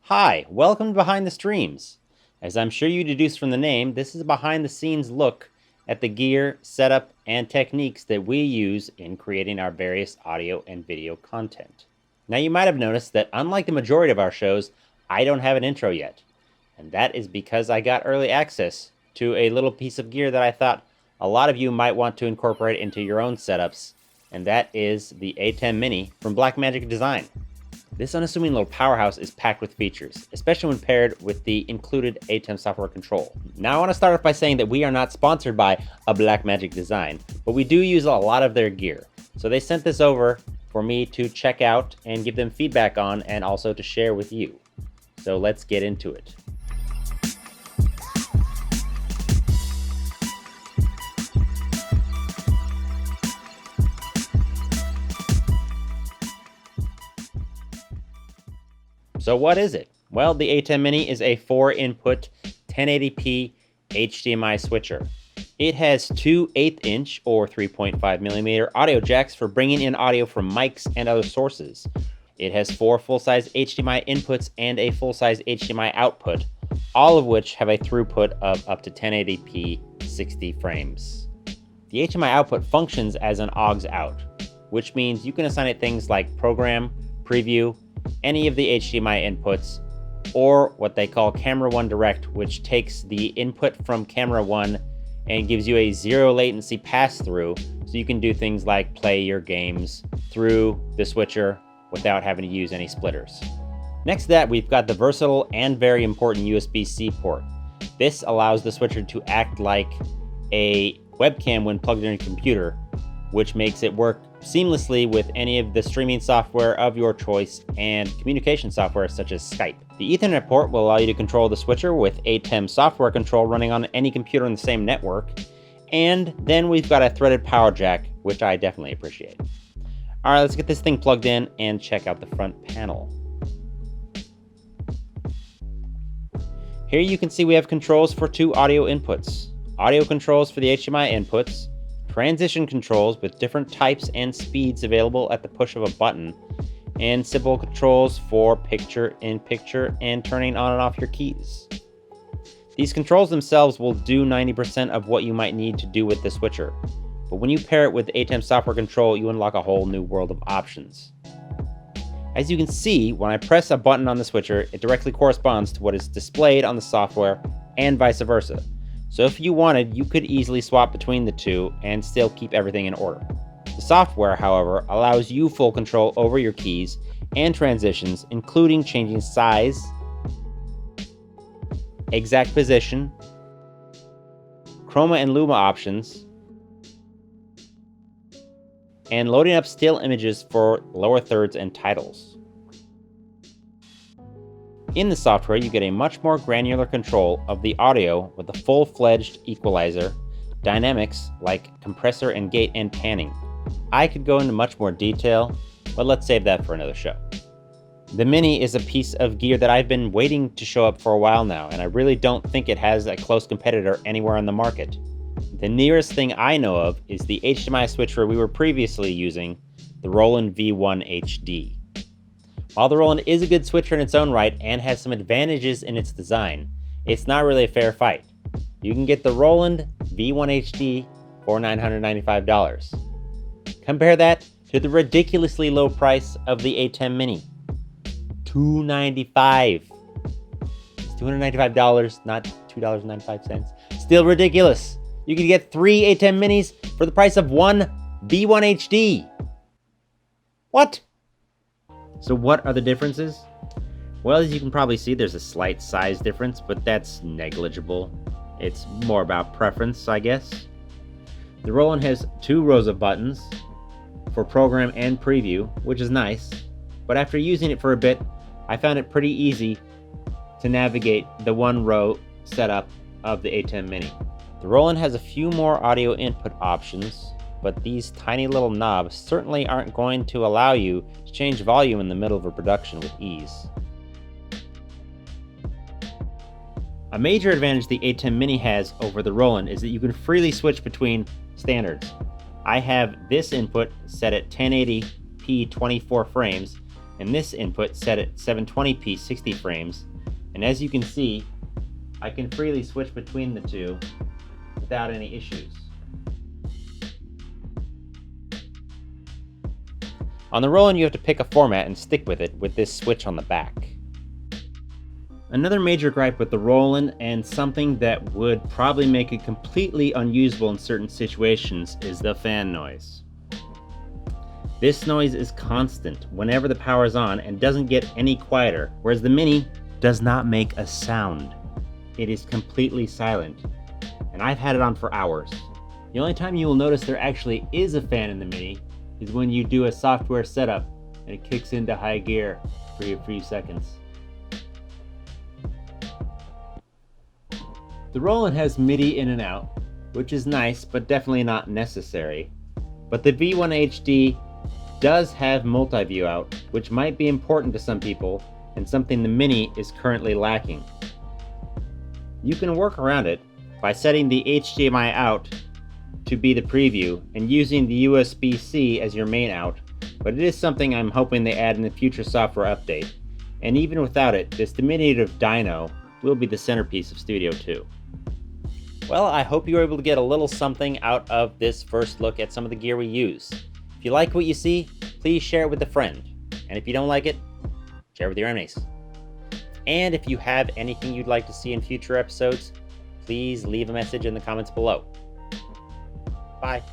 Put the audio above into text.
Hi, welcome to Behind the Streams. As I'm sure you deduced from the name, this is a behind-the-scenes look at the gear, setup, and techniques that we use in creating our various audio and video content. Now you might have noticed that unlike the majority of our shows, I don't have an intro yet. And that is because I got early access to a little piece of gear that I thought a lot of you might want to incorporate into your own setups, and that is the ATEM Mini from Blackmagic Design. This unassuming little powerhouse is packed with features, especially when paired with the included ATEM software control. Now I want to start off by saying that we are not sponsored by a Blackmagic Design, but we do use a lot of their gear. So they sent this over for me to check out and give them feedback on, and also to share with you. So let's get into it. So what is it? Well, the ATEM Mini is a 4-input 1080p HDMI switcher. It has two 1/8" or 3.5mm audio jacks for bringing in audio from mics and other sources. It has 4 full-size HDMI inputs and a full-size HDMI output, all of which have a throughput of up to 1080p 60 frames. The HDMI output functions as an aux out, which means you can assign it things like program, preview, any of the HDMI inputs, or what they call Camera 1 Direct, which takes the input from Camera 1 and gives you a zero latency pass-through, so you can do things like play your games through the switcher without having to use any splitters. Next to that, we've got the versatile and very important USB-C port. This allows the switcher to act like a webcam when plugged in a computer, which makes it work seamlessly with any of the streaming software of your choice and communication software such as Skype. The Ethernet port will allow you to control the switcher with ATEM software control running on any computer in the same network. And then we've got a threaded power jack, which I definitely appreciate. All right, let's get this thing plugged in and check out the front panel. Here you can see we have controls for 2 audio inputs. Audio controls for the HDMI inputs, transition controls with different types and speeds available at the push of a button, and simple controls for picture-in-picture and turning on and off your keys. These controls themselves will do 90% of what you might need to do with the switcher, but when you pair it with ATEM software control, you unlock a whole new world of options. As you can see, when I press a button on the switcher, it directly corresponds to what is displayed on the software and vice versa. So if you wanted, you could easily swap between the two and still keep everything in order. The software, however, allows you full control over your keys and transitions, including changing size, exact position, chroma and luma options, and loading up still images for lower thirds and titles. In the software, you get a much more granular control of the audio with a full-fledged equalizer, dynamics like compressor and gate and panning. I could go into much more detail, but let's save that for another show. The Mini is a piece of gear that I've been waiting to show up for a while now, and I really don't think it has a close competitor anywhere on the market. The nearest thing I know of is the HDMI switcher we were previously using, the Roland V1 HD. While the Roland is a good switcher in its own right and has some advantages in its design, it's not really a fair fight. You can get the Roland V1 HD for $995. Compare that to the ridiculously low price of the ATEM Mini. $295. It's $295, not $2.95. Still ridiculous. You can get 3 ATEM Minis for the price of one V1 HD. What? So what are the differences? Well, as you can probably see, there's a slight size difference, but that's negligible. It's more about preference, I guess. The Roland has 2 rows of buttons for program and preview, which is nice, but after using it for a bit, I found it pretty easy to navigate the 1-row setup of the ATEM Mini. The Roland has a few more audio input options, but these tiny little knobs certainly aren't going to allow you to change volume in the middle of a production with ease. A major advantage the ATEM Mini has over the Roland is that you can freely switch between standards. I have this input set at 1080p 24 frames, and this input set at 720p 60 frames, and as you can see, I can freely switch between the two without any issues. On the Roland, you have to pick a format and stick with it with this switch on the back. Another major gripe with the Roland, and something that would probably make it completely unusable in certain situations, is the fan noise. This noise is constant whenever the power is on and doesn't get any quieter, whereas the Mini does not make a sound. It is completely silent, and I've had it on for hours. The only time you will notice there actually is a fan in the Mini is when you do a software setup and it kicks into high gear for a few seconds. The Roland has MIDI in and out, which is nice but definitely not necessary. But the V1 HD does have multi-view out, which might be important to some people and something the Mini is currently lacking. You can work around it by setting the HDMI out to be the preview and using the USB-C as your main out, but it is something I'm hoping they add in the future software update. And even without it, this diminutive dyno will be the centerpiece of Studio 2. Well, I hope you were able to get a little something out of this first look at some of the gear we use. If you like what you see, please share it with a friend. And if you don't like it, share it with your enemies. And if you have anything you'd like to see in future episodes, please leave a message in the comments below. Bye.